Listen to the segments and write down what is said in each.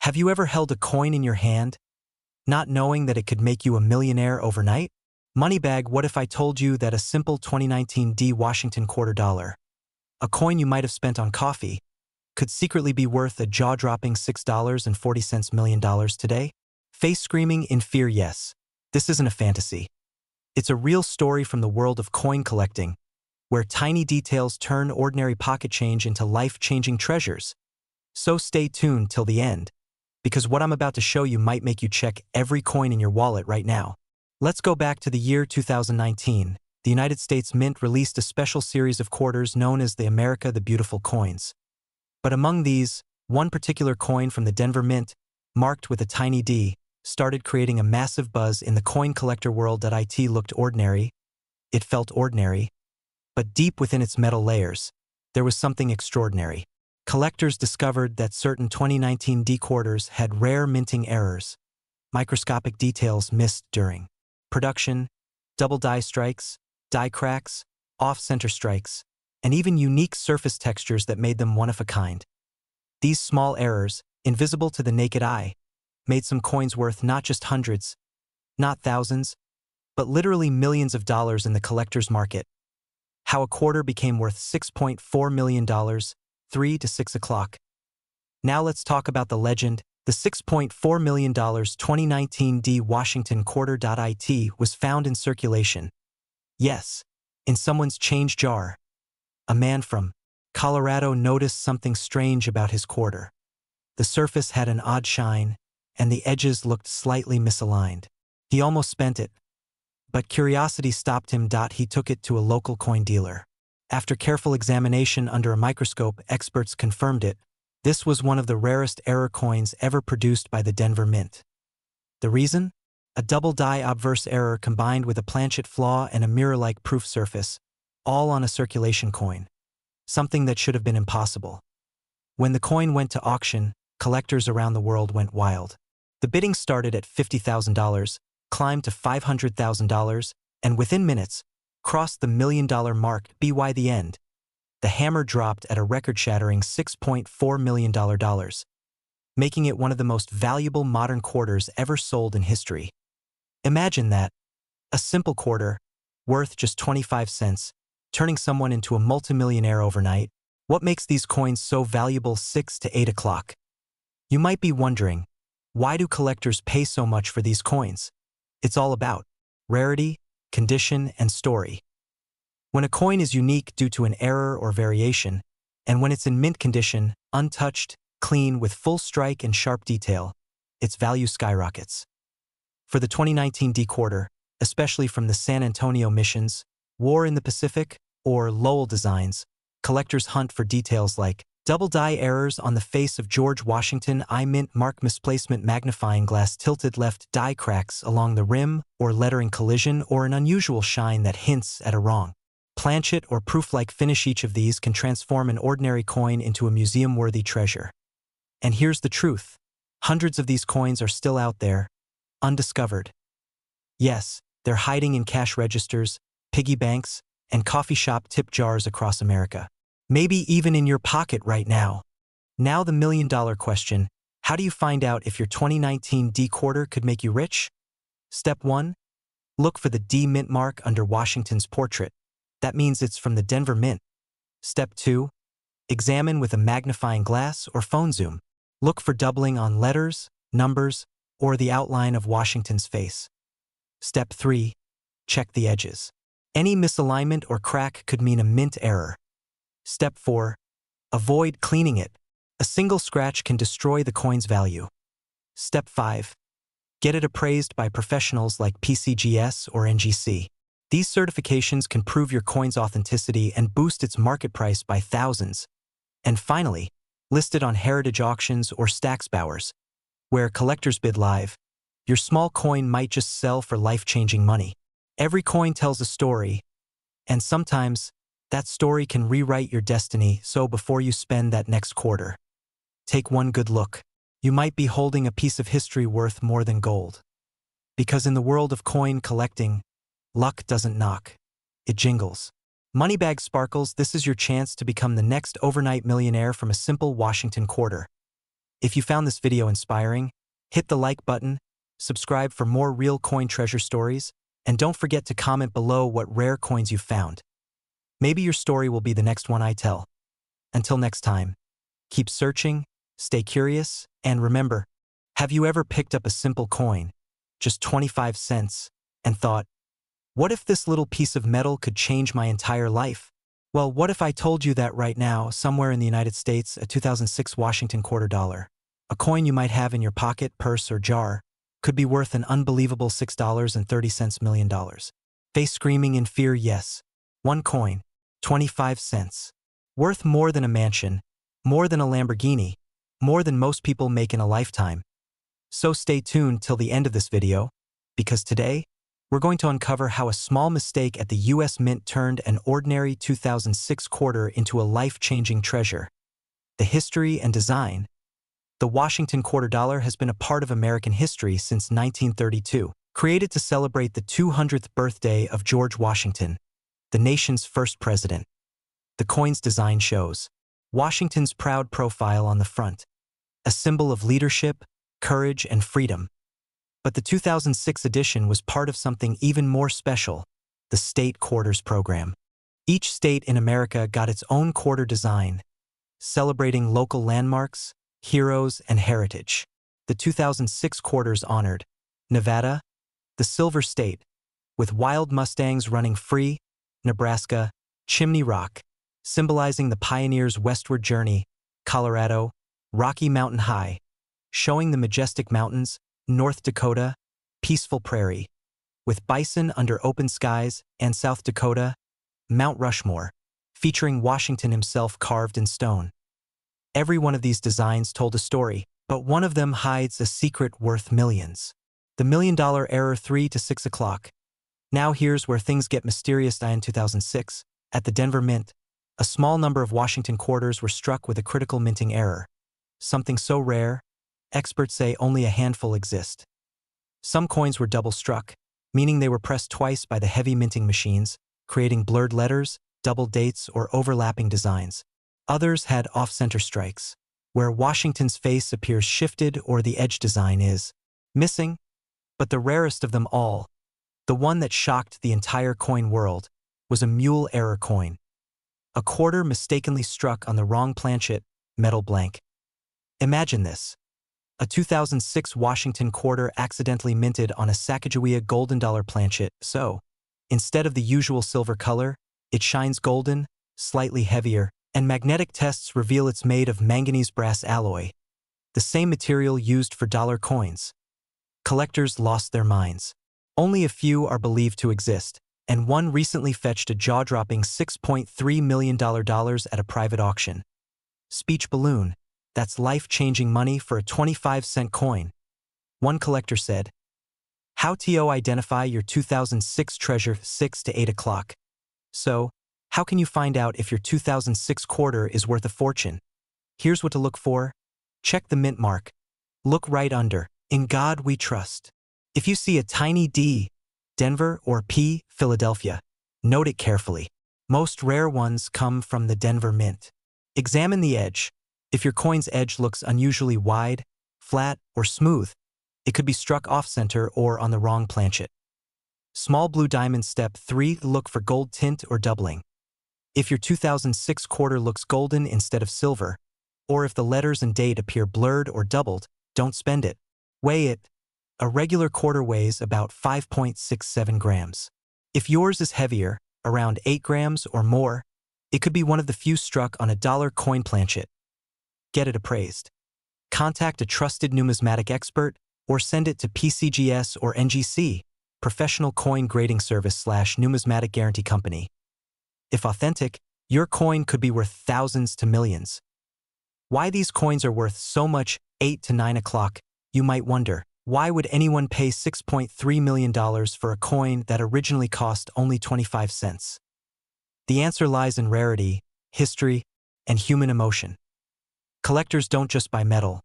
Have you ever held a coin in your hand, not knowing that it could make you a millionaire overnight? Moneybag, what if I told you that a simple 2019 D Washington quarter dollar, a coin you might have spent on coffee, could secretly be worth a jaw-dropping $6.40 million today? Face screaming in fear, yes. This isn't a fantasy. It's a real story from the world of coin collecting, where tiny details turn ordinary pocket change into life-changing treasures. So stay tuned till the end, because what I'm about to show you might make you check every coin in your wallet right now. Let's go back to the year 2019. The United States Mint released a special series of quarters known as the America the Beautiful coins. But among these, one particular coin from the Denver Mint, marked with a tiny D, started creating a massive buzz in the coin collector world. It looked ordinary, it felt ordinary, but deep within its metal layers, there was something extraordinary. Collectors discovered that certain 2019 D quarters had rare minting errors, microscopic details missed during production, double die strikes, die cracks, off-center strikes, and even unique surface textures that made them one of a kind. These small errors, invisible to the naked eye, made some coins worth not just hundreds, not thousands, but literally millions of dollars in the collector's market. How a quarter became worth $6.4 million, 3 to 6 o'clock. Now let's talk about the legend. The $6.4 million 2019 D Washington quarter. It was found in circulation. Yes, in someone's change jar. A man from Colorado noticed something strange about his quarter. The surface had an odd shine, and the edges looked slightly misaligned. He almost spent it, but curiosity stopped him. He took it to a local coin dealer. After careful examination under a microscope, experts confirmed it. This was one of the rarest error coins ever produced by the Denver Mint. The reason? A double die obverse error combined with a planchet flaw and a mirror-like proof surface, all on a circulation coin. Something that should have been impossible. When the coin went to auction, collectors around the world went wild. The bidding started at $50,000, climbed to $500,000, and within minutes, crossed the $1 million mark. By the end, the hammer dropped at a record-shattering $6.4 million, making it one of the most valuable modern quarters ever sold in history. Imagine that, a simple quarter, worth just 25 cents, turning someone into a multimillionaire overnight. What makes these coins so valuable? 6 to 8 o'clock. You might be wondering, why do collectors pay so much for these coins? It's all about rarity, condition, and story. When a coin is unique due to an error or variation, and when it's in mint condition, untouched, clean, with full strike and sharp detail, its value skyrockets. For the 2019 D quarter, especially from the San Antonio missions, War in the Pacific, or Lowell designs, collectors hunt for details like double die errors on the face of George Washington I mint mark, misplacement, magnifying glass, tilted left, die cracks along the rim or lettering collision, or an unusual shine that hints at a wrong planchet or proof-like finish. Each of these can transform an ordinary coin into a museum-worthy treasure. And here's the truth. Hundreds of these coins are still out there, undiscovered. Yes, they're hiding in cash registers, piggy banks, and coffee shop tip jars across America. Maybe even in your pocket right now. Now the million-dollar question: how do you find out if your 2019 D quarter could make you rich? Step 1. Look for the D mint mark under Washington's portrait. That means it's from the Denver Mint. Step 2. Examine with a magnifying glass or phone zoom. Look for doubling on letters, numbers, or the outline of Washington's face. Step 3. Check the edges. Any misalignment or crack could mean a mint error. Step 4. Avoid cleaning it. A single scratch can destroy the coin's value. Step 5. Get it appraised by professionals like PCGS or NGC. These certifications can prove your coin's authenticity and boost its market price by thousands. And finally, list it on heritage auctions or Stacksbowers, where collectors bid live. Your small coin might just sell for life-changing money. Every coin tells a story, and sometimes that story can rewrite your destiny. So before you spend that next quarter, take one good look. You might be holding a piece of history worth more than gold. Because in the world of coin collecting, luck doesn't knock, it jingles. Moneybag Sparkles, this is your chance to become the next overnight millionaire from a simple Washington quarter. If you found this video inspiring, hit the like button, subscribe for more real coin treasure stories, and don't forget to comment below what rare coins you found. Maybe your story will be the next one I tell. Until next time, keep searching, stay curious, and remember, have you ever picked up a simple coin, just 25 cents, and thought, what if this little piece of metal could change my entire life? Well, what if I told you that right now, somewhere in the United States, a 2006 Washington quarter dollar, a coin you might have in your pocket, purse, or jar, could be worth an unbelievable $6.30 million. Face screaming in fear, yes. One coin, 25 cents. Worth more than a mansion, more than a Lamborghini, more than most people make in a lifetime. So stay tuned till the end of this video, because today, we're going to uncover how a small mistake at the US Mint turned an ordinary 2006 quarter into a life-changing treasure. The history and design. The Washington quarter dollar has been a part of American history since 1932, created to celebrate the 200th birthday of George Washington, the nation's first president. The coin's design shows Washington's proud profile on the front, a symbol of leadership, courage, and freedom. But the 2006 edition was part of something even more special, the State Quarters program. Each state in America got its own quarter design, celebrating local landmarks, heroes, and heritage. The 2006 quarters honored Nevada, the Silver State, with wild Mustangs running free, Nebraska, Chimney Rock, symbolizing the pioneers' westward journey, Colorado, Rocky Mountain High, showing the majestic mountains, North Dakota, peaceful prairie, with bison under open skies, and South Dakota, Mount Rushmore, featuring Washington himself carved in stone. Every one of these designs told a story, but one of them hides a secret worth millions. The $1 million error 3 to 6 o'clock. Now here's where things get mysterious. In 2006, at the Denver Mint, a small number of Washington quarters were struck with a critical minting error. Something so rare, experts say only a handful exist. Some coins were double struck, meaning they were pressed twice by the heavy minting machines, creating blurred letters, double dates, or overlapping designs. Others had off-center strikes, where Washington's face appears shifted or the edge design is missing. But the rarest of them all, the one that shocked the entire coin world, was a mule error coin. A quarter mistakenly struck on the wrong planchet, metal blank. Imagine this. A 2006 Washington quarter accidentally minted on a Sacagawea golden dollar planchet, so, instead of the usual silver color, it shines golden, slightly heavier, and magnetic tests reveal it's made of manganese brass alloy, the same material used for dollar coins. Collectors lost their minds. Only a few are believed to exist, and one recently fetched a jaw-dropping $6.3 million at a private auction. Speech balloon. That's life-changing money for a 25-cent coin. One collector said, "How to identify your 2006 treasure 6 to 8 o'clock? So, how can you find out if your 2006 quarter is worth a fortune? Here's what to look for. Check the mint mark. Look right under, 'In God We Trust.' If you see a tiny D, Denver, or P, Philadelphia, note it carefully. Most rare ones come from the Denver Mint. Examine the edge. If your coin's edge looks unusually wide, flat, or smooth, it could be struck off-center or on the wrong planchet. Small blue diamond. Step 3. Look for gold tint or doubling. If your 2006 quarter looks golden instead of silver, or if the letters and date appear blurred or doubled, don't spend it. Weigh it. A regular quarter weighs about 5.67 grams. If yours is heavier, around 8 grams or more, it could be one of the few struck on a dollar coin planchet. Get it appraised. Contact a trusted numismatic expert or send it to PCGS or NGC, Professional Coin Grading Service / Numismatic Guarantee Company. If authentic, your coin could be worth thousands to millions. Why these coins are worth so much? 8 to 9 o'clock, you might wonder. Why would anyone pay $6.3 million for a coin that originally cost only 25 cents? The answer lies in rarity, history, and human emotion. Collectors don't just buy metal.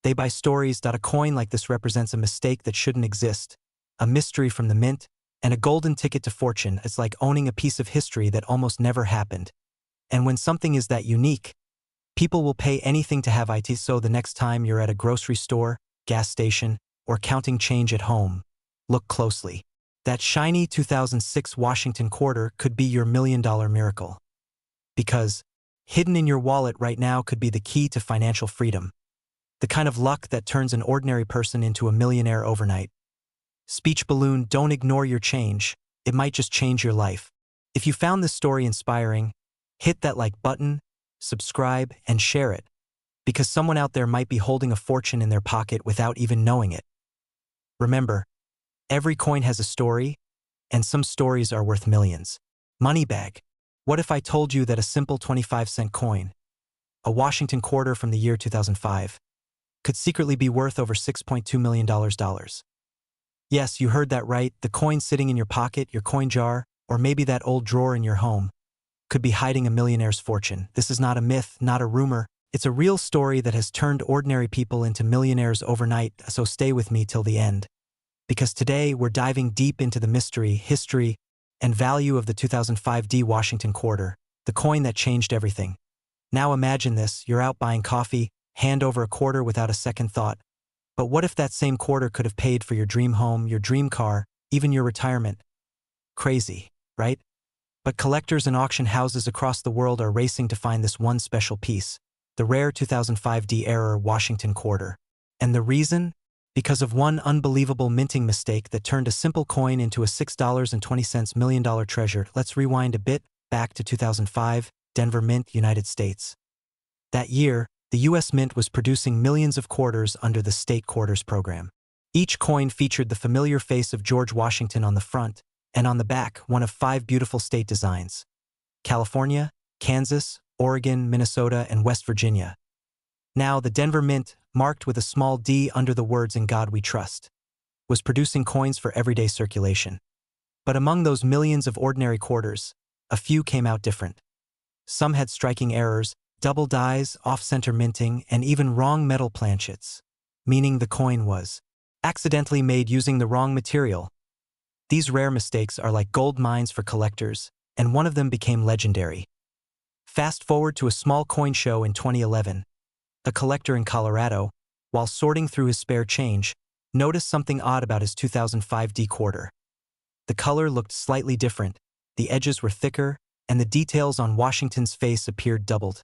They buy stories. A coin like this represents a mistake that shouldn't exist, a mystery from the mint, and a golden ticket to fortune. It's like owning a piece of history that almost never happened. And when something is that unique, People will pay anything to have it, so the next time you're at a grocery store, gas station, or counting change at home, look closely. That shiny 2006 Washington quarter could be your million-dollar miracle. Because hidden in your wallet right now could be the key to financial freedom. The kind of luck that turns an ordinary person into a millionaire overnight. Speech balloon, don't ignore your change. It might just change your life. If you found this story inspiring, hit that like button, subscribe, and share it. Because someone out there might be holding a fortune in their pocket without even knowing it. Remember, every coin has a story, and some stories are worth millions. Money bag. What if I told you that a simple 25-cent coin, a Washington quarter from the year 2005, could secretly be worth over $6.2 million? Yes, you heard that right. The coin sitting in your pocket, your coin jar, or maybe that old drawer in your home, could be hiding a millionaire's fortune. This is not a myth, not a rumor. It's a real story that has turned ordinary people into millionaires overnight, so stay with me till the end. Because today we're diving deep into the mystery, history, and value of the 2005 Washington quarter, the coin that changed everything. Now imagine this, you're out buying coffee, hand over a quarter without a second thought. But what if that same quarter could have paid for your dream home, your dream car, even your retirement? Crazy, right? But collectors and auction houses across the world are racing to find this one special piece, the rare 2005 Washington quarter. And the reason? Because of one unbelievable minting mistake that turned a simple coin into a $6.20 million treasure. Let's rewind a bit, back to 2005, Denver Mint, United States. That year, the U.S. Mint was producing millions of quarters under the State Quarters program. Each coin featured the familiar face of George Washington on the front, and on the back, one of 5 beautiful state designs: California, Kansas, Oregon, Minnesota, and West Virginia. Now, the Denver Mint, marked with a small d under the words "In God We Trust," was producing coins for everyday circulation. But among those millions of ordinary quarters, a few came out different. Some had striking errors, double dies, off-center minting, and even wrong metal planchets, meaning the coin was accidentally made using the wrong material. These rare mistakes are like gold mines for collectors, and one of them became legendary. Fast forward to a small coin show in 2011. A collector in Colorado, while sorting through his spare change, noticed something odd about his 2005 quarter. The color looked slightly different, the edges were thicker, and the details on Washington's face appeared doubled.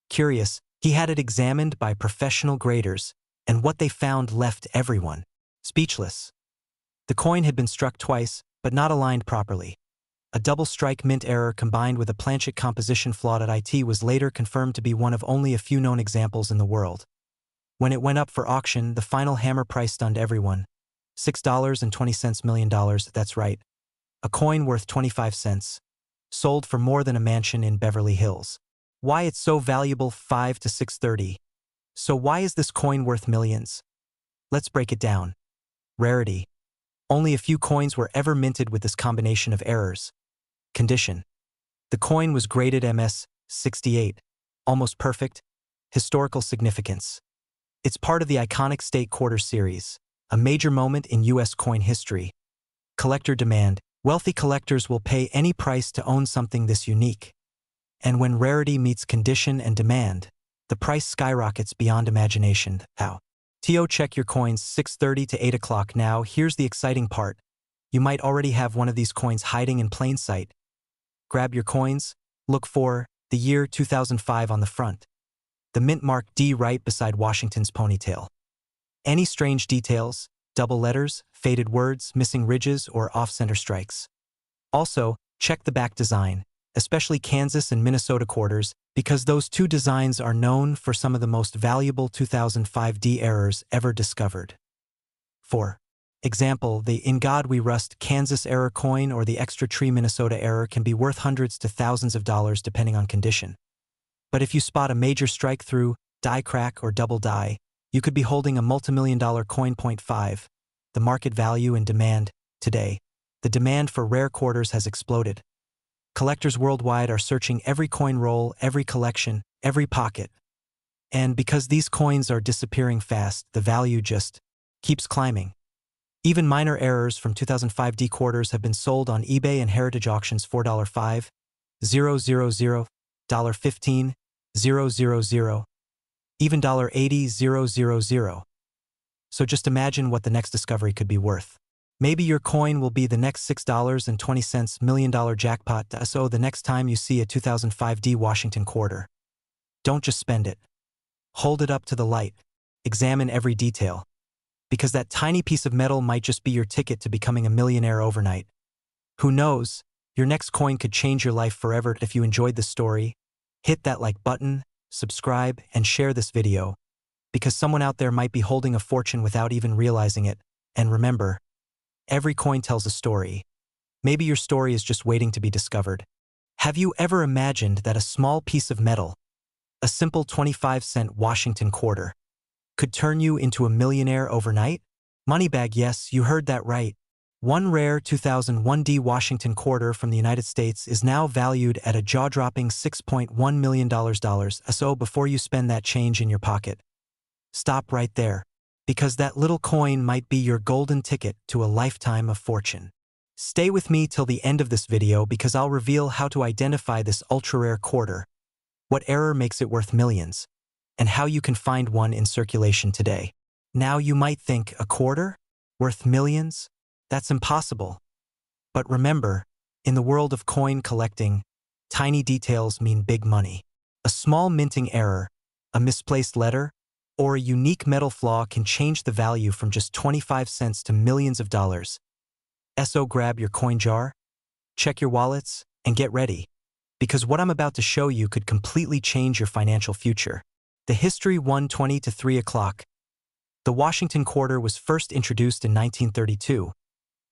Curious, he had it examined by professional graders, and what they found left everyone speechless. The coin had been struck twice, but not aligned properly. A double-strike mint error combined with a planchet composition flaw at it was later confirmed to be one of only a few known examples in the world. When it went up for auction, the final hammer price stunned everyone. $6.20 million, that's right. A coin worth 25 cents. Sold for more than a mansion in Beverly Hills. Why it's so valuable? 5 to 630. So why is this coin worth millions? Let's break it down. Rarity. Only a few coins were ever minted with this combination of errors. Condition. The coin was graded MS 68, almost perfect. Historical significance. It's part of the iconic State Quarter series, a major moment in U.S. coin history. Collector demand. Wealthy collectors will pay any price to own something this unique. And when rarity meets condition and demand, the price skyrockets beyond imagination. How? Check your coins 6:30 to 8 o'clock now. Here's the exciting part. You might already have one of these coins hiding in plain sight. Grab your coins, look for the year 2005 on the front. The mint mark D right beside Washington's ponytail. Any strange details, double letters, faded words, missing ridges, or off-center strikes. Also, check the back design, especially Kansas and Minnesota quarters, because those two designs are known for some of the most valuable 2005 errors ever discovered. For example, the "In God We Rust" Kansas error coin or the Extra Tree Minnesota error can be worth hundreds to thousands of dollars depending on condition. But if you spot a major strike through, die crack, or double die, you could be holding a multimillion-dollar coin. 5. The market value and demand. Today, the demand for rare quarters has exploded. Collectors worldwide are searching every coin roll, every collection, every pocket. And because these coins are disappearing fast, the value just keeps climbing. Even minor errors from 2005 quarters have been sold on eBay and heritage auctions $4.5, $0.000, $1.15, 000, even $80,000. So just imagine what the next discovery could be worth. Maybe your coin will be the next $6.20 million jackpot, so the next time you see a 2005 D Washington quarter. Don't just spend it. Hold it up to the light. Examine every detail. Because that tiny piece of metal might just be your ticket to becoming a millionaire overnight. Who knows? Your next coin could change your life forever. If you enjoyed this story, hit that like button, subscribe, and share this video, because someone out there might be holding a fortune without even realizing it. And remember, every coin tells a story. Maybe your story is just waiting to be discovered. Have you ever imagined that a small piece of metal, a simple 25-cent Washington quarter, could turn you into a millionaire overnight? Moneybag, yes, you heard that right. One rare 2001 D Washington quarter from the United States is now valued at a jaw-dropping $6.1 million. So before you spend that change in your pocket, stop right there, because that little coin might be your golden ticket to a lifetime of fortune. Stay with me till the end of this video because I'll reveal how to identify this ultra-rare quarter, what error makes it worth millions, and how you can find one in circulation today. Now you might think, a quarter? Worth millions? That's impossible. But remember, in the world of coin collecting, tiny details mean big money. A small minting error, a misplaced letter, or a unique metal flaw can change the value from just 25 cents to millions of dollars. So grab your coin jar, check your wallets, and get ready, because what I'm about to show you could completely change your financial future. The history 1:20 to 3 o'clock. The Washington quarter was first introduced in 1932.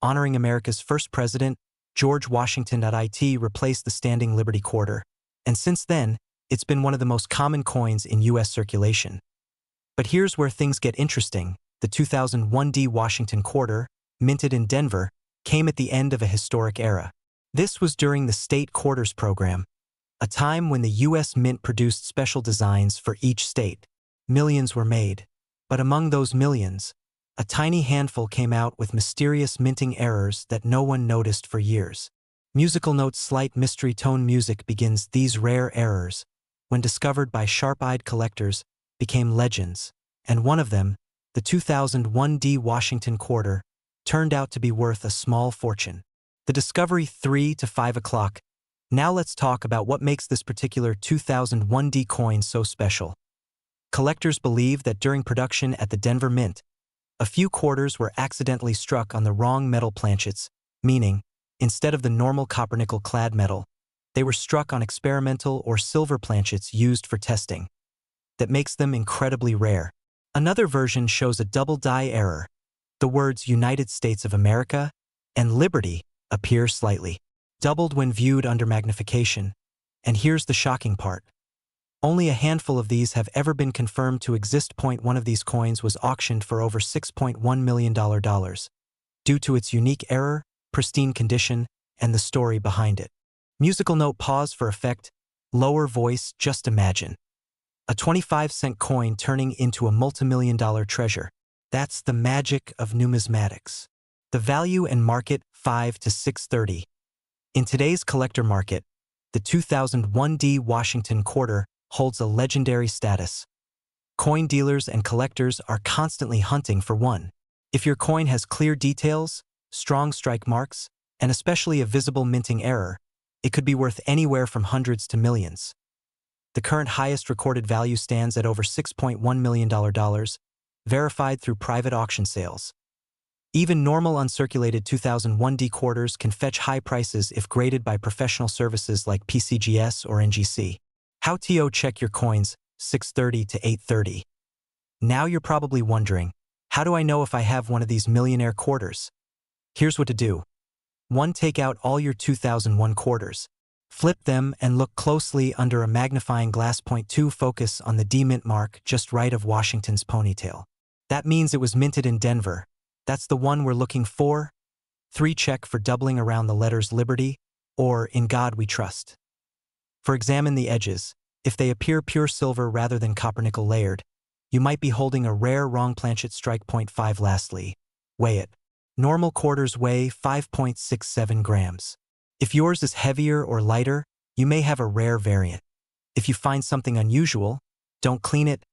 Honoring America's first president, George Washington. It replaced the standing Liberty quarter, and since then, it's been one of the most common coins in U.S. circulation. But here's where things get interesting. The 2001 D Washington quarter, minted in Denver, came at the end of a historic era. This was during the State Quarters program, a time when the U.S. Mint produced special designs for each state. Millions were made, but among those millions, a tiny handful came out with mysterious minting errors that no one noticed for years. Musical note: slight mystery tone music begins. These rare errors, when discovered by sharp-eyed collectors, became legends, and one of them, the 2001 D Washington quarter, turned out to be worth a small fortune. The discovery 3 to 5 o'clock. Now let's talk about what makes this particular 2001 D coin so special. Collectors believe that during production at the Denver Mint, a few quarters were accidentally struck on the wrong metal planchets, meaning, instead of the normal copper-nickel-clad metal, they were struck on experimental or silver planchets used for testing. That makes them incredibly rare. Another version shows a double die error. The words United States of America and Liberty appear slightly doubled when viewed under magnification. And here's the shocking part. Only a handful of these have ever been confirmed to exist. One of these coins was auctioned for over $6.1 million due to its unique error, pristine condition, and the story behind it. Musical note: pause for effect, lower voice. Just imagine a 25-cent coin turning into a multimillion-dollar treasure. That's the magic of numismatics. The value and market 5 to 630. In today's collector market, the 2001 D Washington quarter holds a legendary status. Coin dealers and collectors are constantly hunting for one. If your coin has clear details, strong strike marks, and especially a visible minting error, it could be worth anywhere from hundreds to millions. The current highest recorded value stands at over $6.1 million, verified through private auction sales. Even normal uncirculated 2001 D quarters can fetch high prices if graded by professional services like PCGS or NGC. How to check your coins, 6:30 to 8:30. Now you're probably wondering, how do I know if I have one of these millionaire quarters? Here's what to do. 1. Take out all your 2001 quarters. Flip them and look closely under a magnifying glass. 2. Focus on the D mint mark just right of Washington's ponytail. That means it was minted in Denver. That's the one we're looking for. 3. Check for doubling around the letters Liberty or In God We Trust. Examine the edges. If they appear pure silver rather than copper-nickel layered, you might be holding a rare wrong planchet strike. 5. Lastly, weigh it. Normal quarters weigh 5.67 grams. If yours is heavier or lighter, you may have a rare variant. If you find something unusual, don't clean it,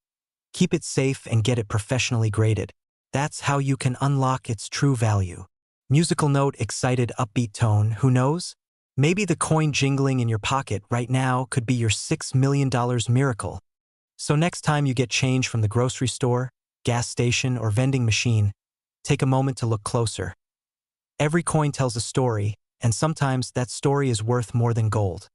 keep it safe and get it professionally graded. That's how you can unlock its true value. Musical note, excited, upbeat tone, who knows? Maybe the coin jingling in your pocket right now could be your $6 million miracle. So next time you get change from the grocery store, gas station, or vending machine, take a moment to look closer. Every coin tells a story, and sometimes that story is worth more than gold.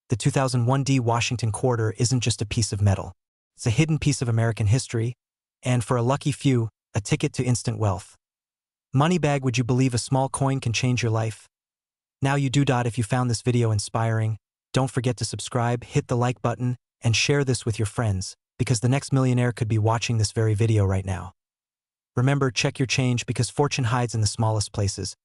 The 2001 D Washington quarter isn't just a piece of metal. It's a hidden piece of American history, and for a lucky few, a ticket to instant wealth. Moneybag, would you believe a small coin can change your life? Now you do. If you found this video inspiring, don't forget to subscribe, hit the like button, and share this with your friends, because the next millionaire could be watching this very video right now. Remember, check your change because fortune hides in the smallest places.